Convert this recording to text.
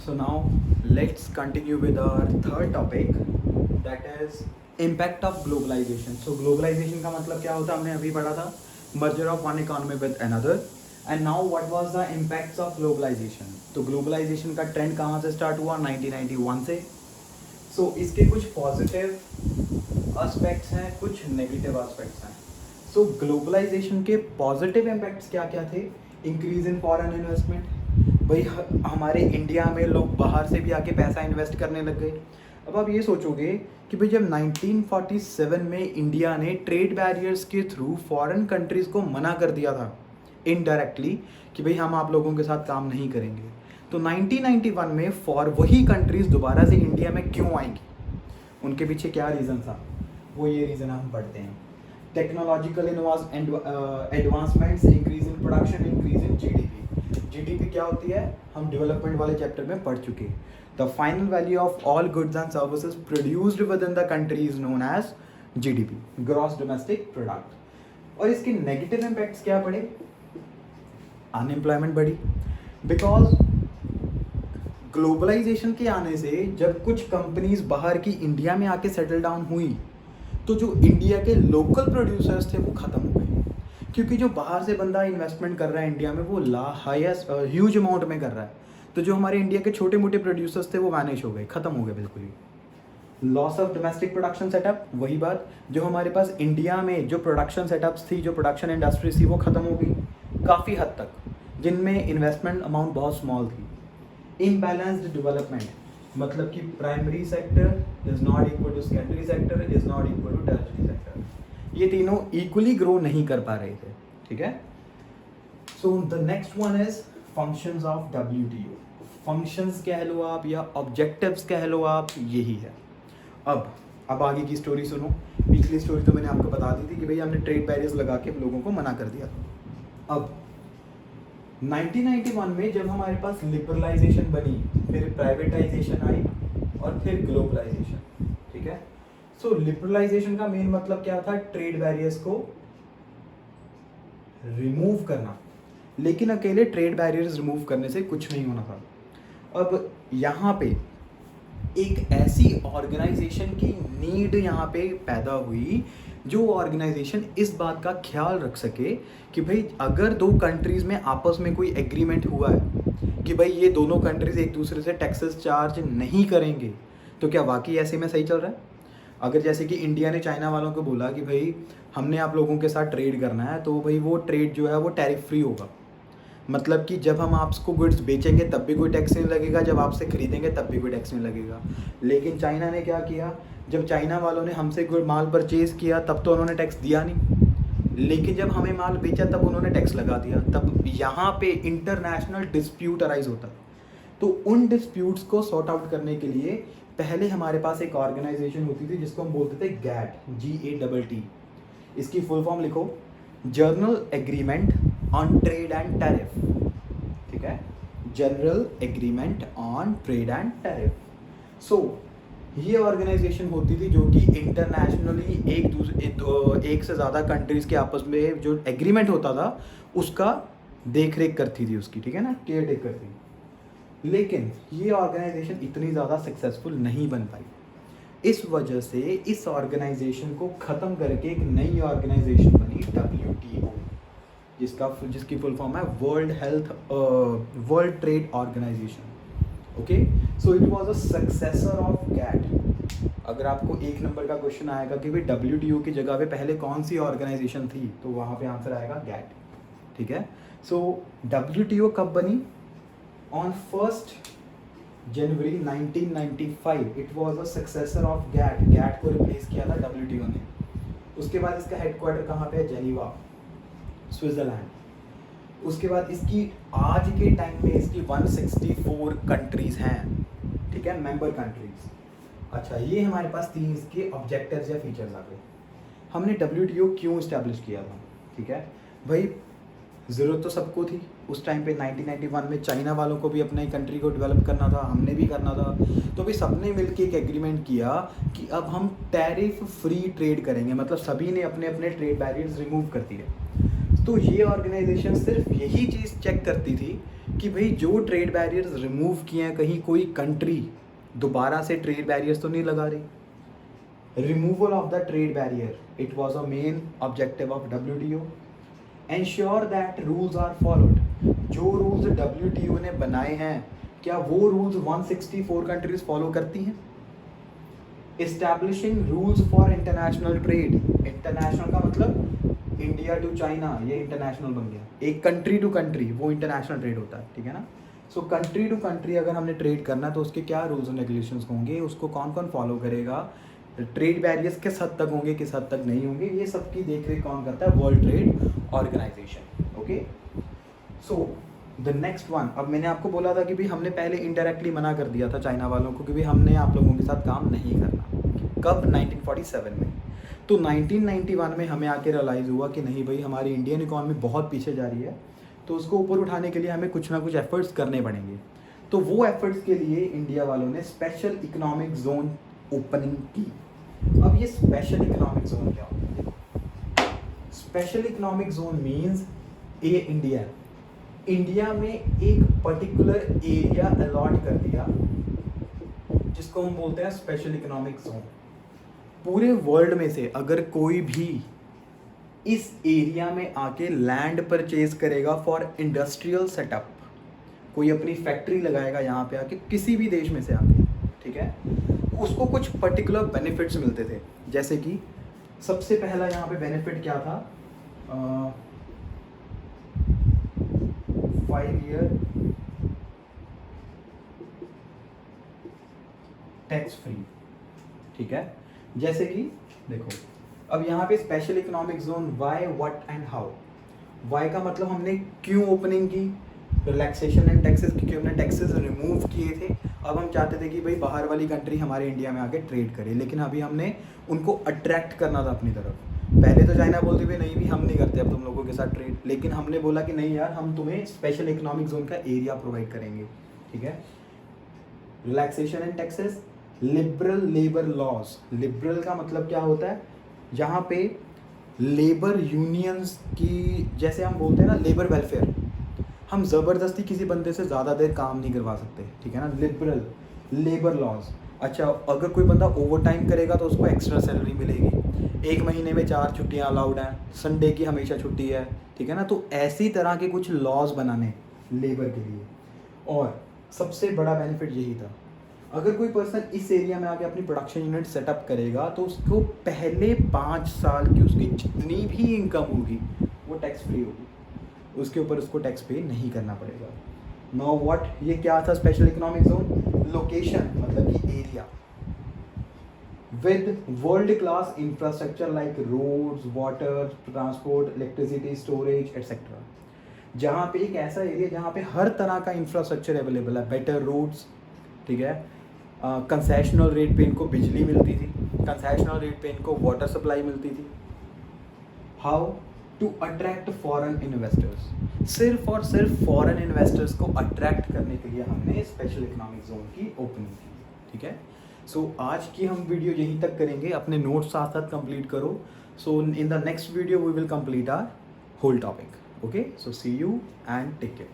So now let's continue with our third topic, that is impact of globalization. So globalization का मतलब क्या होता है, हमने अभी पढ़ा था, merger of one economy with another. And now what was the impacts of globalization? तो globalization का ट्रेंड कहाँ से स्टार्ट हुआ? 1991 से. So इसके कुछ पॉजिटिव एस्पेक्ट्स हैं, कुछ नेगेटिव एस्पेक्ट्स हैं. सो ग्लोबलाइजेशन के पॉजिटिव इम्पैक्ट्स क्या क्या थे? Increase in foreign investment. भाई हमारे इंडिया में लोग बाहर से भी आके पैसा इन्वेस्ट करने लग गए. अब आप ये सोचोगे कि भाई जब 1947 में इंडिया ने ट्रेड बैरियर्स के थ्रू फॉरेन कंट्रीज़ को मना कर दिया था इनडायरेक्टली कि भाई हम आप लोगों के साथ काम नहीं करेंगे, तो 1991 में वही कंट्रीज़ दोबारा से इंडिया में क्यों आएंगी? उनके पीछे क्या रीज़न था? वो ये रीज़न हम पढ़ते हैं. Technological advancements, increase in production, increase in GDP. GDP क्या होती है हम डेवलपमेंट वाले चैप्टर में पढ़ चुके हैं. The final value of all goods and services produced within the country is known as GDP, gross domestic product. और इसके नेगेटिव इम्पैक्ट्स क्या पड़े? अनएम्प्लॉयमेंट बढ़ी. बिकॉज ग्लोबलाइजेशन के आने से जब कुछ कंपनीज बाहर की इंडिया में आके सेटल डाउन हुई, तो जो इंडिया के लोकल प्रोड्यूसर्स थे वो ख़त्म हो गए. क्योंकि जो बाहर से बंदा इन्वेस्टमेंट कर रहा है इंडिया में, वो हाईएस्ट ह्यूज अमाउंट में कर रहा है. तो जो हमारे इंडिया के छोटे मोटे प्रोड्यूसर्स थे वो वैनिश हो गए, ख़त्म हो गए बिल्कुल ही. Loss of domestic production setup, वही बात, जो हमारे पास इंडिया में जो प्रोडक्शन सेटअप्स थी, जो प्रोडक्शन इंडस्ट्रीज थी, वो ख़त्म हो गई काफ़ी हद तक, जिनमें इन्वेस्टमेंट अमाउंट बहुत स्मॉल थी. इम्बैलेंस्ड डेवलपमेंट, मतलब कि primary sector is not equal to secondary sector, is not equal to tertiary sector. ये तीनों इक्वली ग्रो नहीं कर पा रहे थे. ठीक है. सो the next one is functions of WTO. Functions कह लो आप या ऑब्जेक्टिव्स कह लो आप, यही है. अब आगे की स्टोरी सुनो. पिछली स्टोरी तो मैंने आपको बता दी थी कि भाई हमने ट्रेड बैरियर्स लगा के लोगों को मना कर दिया था. अब 1991 में जब हमारे पास लिबरलाइजेशन बनी, फिर प्राइवेटाइजेशन आई और फिर ग्लोबलाइजेशन. ठीक है. सो लिबरलाइजेशन का मेन मतलब क्या था? ट्रेड बैरियर्स को रिमूव करना. लेकिन अकेले ट्रेड बैरियर्स रिमूव करने से कुछ नहीं होना था. अब यहाँ पे एक ऐसी ऑर्गेनाइजेशन की नीड यहाँ पे पैदा हुई, जो ऑर्गेनाइजेशन इस बात का ख्याल रख सके कि भाई अगर दो कंट्रीज़ में आपस में कोई एग्रीमेंट हुआ है कि भाई ये दोनों कंट्रीज़ एक दूसरे से टैक्सेस चार्ज नहीं करेंगे, तो क्या वाकई ऐसे में सही चल रहा है? अगर जैसे कि इंडिया ने चाइना वालों को बोला कि भाई हमने आप लोगों के साथ ट्रेड करना है, तो भाई वो ट्रेड जो है वो टैरिफ फ्री होगा. मतलब कि जब हम आपको गुड्स बेचेंगे तब भी कोई टैक्स नहीं लगेगा, जब आपसे खरीदेंगे तब भी कोई टैक्स नहीं लगेगा. लेकिन चाइना ने क्या किया? जब चाइना वालों ने हमसे कोई माल परचेज़ किया तब तो उन्होंने टैक्स दिया नहीं, लेकिन जब हमें माल बेचा तब उन्होंने टैक्स लगा दिया. तब यहाँ पे इंटरनेशनल डिस्प्यूट अराइज होता. तो उन डिस्प्यूट्स को सॉर्ट आउट करने के लिए पहले हमारे पास एक ऑर्गेनाइजेशन होती थी जिसको हम बोलते थे गैट, GATT. इसकी फुल फॉर्म लिखो, general agreement on trade and tariff. ठीक है. General agreement on trade and tariff. So ये ऑर्गेनाइजेशन होती थी जो कि इंटरनेशनली एक से ज़्यादा कंट्रीज़ के आपस में जो एग्रीमेंट होता था उसका देख रेख करती थी उसकी. ठीक है ना, केयर टेक करती थी. लेकिन ये ऑर्गेनाइजेशन इतनी ज़्यादा सक्सेसफुल नहीं बन पाई. इस वजह से इस ऑर्गेनाइजेशन को ख़त्म करके एक नई ऑर्गेनाइजेशन बनी WTO, जिसकी फुल फॉर्म है world trade organisation. Okay. So it was a successor of GATT. अगर आपको एक नंबर का क्वेश्चन आएगा कि भाई WTO की जगह पे पहले कौन सी ऑर्गेनाइजेशन थी, तो वहाँ पे आंसर आएगा गैट. ठीक है. सो WTO कब बनी? On 1 January 1995. It was a successor of GATT. GATT को रिप्लेस किया था WTO ने. उसके बाद इसका हेडक्वार्टर कहाँ पे है? Geneva, Switzerland. उसके बाद इसकी आज के टाइम में इसकी 164 कंट्रीज़ हैं. ठीक है, मेंबर कंट्रीज़. अच्छा, ये हमारे पास 3 इसके ऑब्जेक्टिव्स या फीचर्स आ गए. हमने WTO क्यों इस्टेब्लिश किया था? ठीक है भाई, ज़रूरत तो सबको थी उस टाइम पे. 1991 में चाइना वालों को भी अपने कंट्री को डेवलप करना था, हमने भी करना था. तो भाई सबने मिलकर एक एग्रीमेंट किया कि अब हम टैरिफ फ्री ट्रेड करेंगे. मतलब सभी ने अपने अपने ट्रेड बैरियर्स रिमूव कर दिए. तो ये ऑर्गेनाइजेशन सिर्फ यही चीज़ चेक करती थी कि भाई जो ट्रेड बैरियर्स रिमूव किए हैं, कहीं कोई कंट्री दोबारा से ट्रेड बैरियर्स तो नहीं लगा रही। Removal of the trade barrier, it was a main objective of WTO। Ensure that rules are followed, जो रूल्स WTO ने बनाए हैं क्या वो रूल्स 164 कंट्रीज फॉलो करती हैं। Establishing rules for international trade, international का मतलब इंडिया टू चाइना, ये इंटरनेशनल बन गया। एक कंट्री टू कंट्री वो इंटरनेशनल ट्रेड होता है, ठीक है ना। सो कंट्री टू कंट्री अगर हमने ट्रेड करना है तो उसके क्या रूल्स एंड रेगुलेशंस होंगे, उसको कौन कौन फॉलो करेगा, ट्रेड बैरियर्स किस हद तक होंगे, किस हद तक नहीं होंगे, ये सब की देख रेख कौन करता है, world trade organisation. Okay, so the next one, अब मैंने आपको बोला था कि भाई हमने पहले इनडायरेक्टली मना कर दिया था चाइना वालों को कि भाई हमने आप लोगों के साथ काम नहीं करना। कब? 1947 में। तो 1991 में हमें आके रियलाइज़ हुआ कि नहीं भाई हमारी इंडियन इकॉनमी बहुत पीछे जा रही है, तो उसको ऊपर उठाने के लिए हमें कुछ ना कुछ एफर्ट्स करने पड़ेंगे। तो वो एफर्ट्स के लिए इंडिया वालों ने स्पेशल इकोनॉमिक जोन ओपनिंग की। अब ये स्पेशल इकोनॉमिक जोन क्या होता है? Special economic zone means India में एक पर्टिकुलर एरिया अलॉट कर दिया जिसको हम बोलते हैं स्पेशल इकोनॉमिक जोन। पूरे वर्ल्ड में से अगर कोई भी इस एरिया में आके लैंड परचेज करेगा फॉर इंडस्ट्रियल सेटअप, कोई अपनी फैक्ट्री लगाएगा यहाँ पे आके किसी भी देश में से आके, ठीक है, उसको कुछ पर्टिकुलर बेनिफिट्स मिलते थे। जैसे कि सबसे पहला यहाँ पे बेनिफिट क्या था, 5 ईयर टैक्स फ्री, ठीक है। जैसे कि देखो अब यहाँ पे special economic zone why, what and how. Why का मतलब हमने क्यों ओपनिंग की, रिलैक्सेशन एंड टैक्सेस, क्योंकि हमने टैक्सेस रिमूव किए थे। अब हम चाहते थे कि भाई बाहर वाली कंट्री हमारे इंडिया में आके ट्रेड करे, लेकिन अभी हमने उनको अट्रैक्ट करना था अपनी तरफ। पहले तो चाइना बोलती भी नहीं भी हम नहीं करते अब तुम लोगों के साथ ट्रेड, लेकिन हमने बोला कि नहीं यार हम तुम्हें स्पेशल इकोनॉमिक जोन का एरिया प्रोवाइड करेंगे, ठीक है। Relaxation and taxes, liberal labour laws. Liberal का मतलब क्या होता है, जहाँ पे लेबर यूनियंस की, जैसे हम बोलते हैं ना लेबर वेलफेयर, हम ज़बरदस्ती किसी बंदे से ज़्यादा देर काम नहीं करवा सकते, ठीक है ना। Liberal labour laws. अच्छा, अगर कोई बंदा ओवर टाइम करेगा तो उसको एक्स्ट्रा सैलरी मिलेगी। 1 महीने में 4 छुट्टियाँ अलाउड हैं, संडे की हमेशा छुट्टी है, ठीक है ना। तो ऐसी तरह के कुछ लॉज बनाने लेबर के लिए। और सबसे बड़ा बेनिफिट यही था, अगर कोई पर्सन इस एरिया में आके अपनी प्रोडक्शन यूनिट सेटअप करेगा तो उसको पहले 5 साल की उसकी जितनी भी इनकम होगी वो टैक्स फ्री होगी, उसके ऊपर उसको टैक्स पे नहीं करना पड़ेगा। नाउ व्हाट, ये क्या था स्पेशल इकोनॉमिक जोन? लोकेशन मतलब कि area with world class infrastructure like roads, water, transport, electricity, storage etcetera. जहाँ पे एक ऐसा एरिया जहाँ पे हर तरह का इंफ्रास्ट्रक्चर अवेलेबल है, बेटर रोड्स, ठीक है, कंसेशनल रेट पे इनको बिजली मिलती थी, कंसेशनल रेट पे इनको वाटर सप्लाई मिलती थी। How to attract foreign investors, सिर्फ और सिर्फ फॉरेन इन्वेस्टर्स को अट्रैक्ट करने के लिए हमने स्पेशल इकोनॉमिक जोन की ओपनिंग की, ठीक है। सो आज की हम वीडियो यहीं तक करेंगे, अपने नोट्स साथ साथ कंप्लीट करो। So in the next video we will complete our whole topic. Okay, so see you and take care.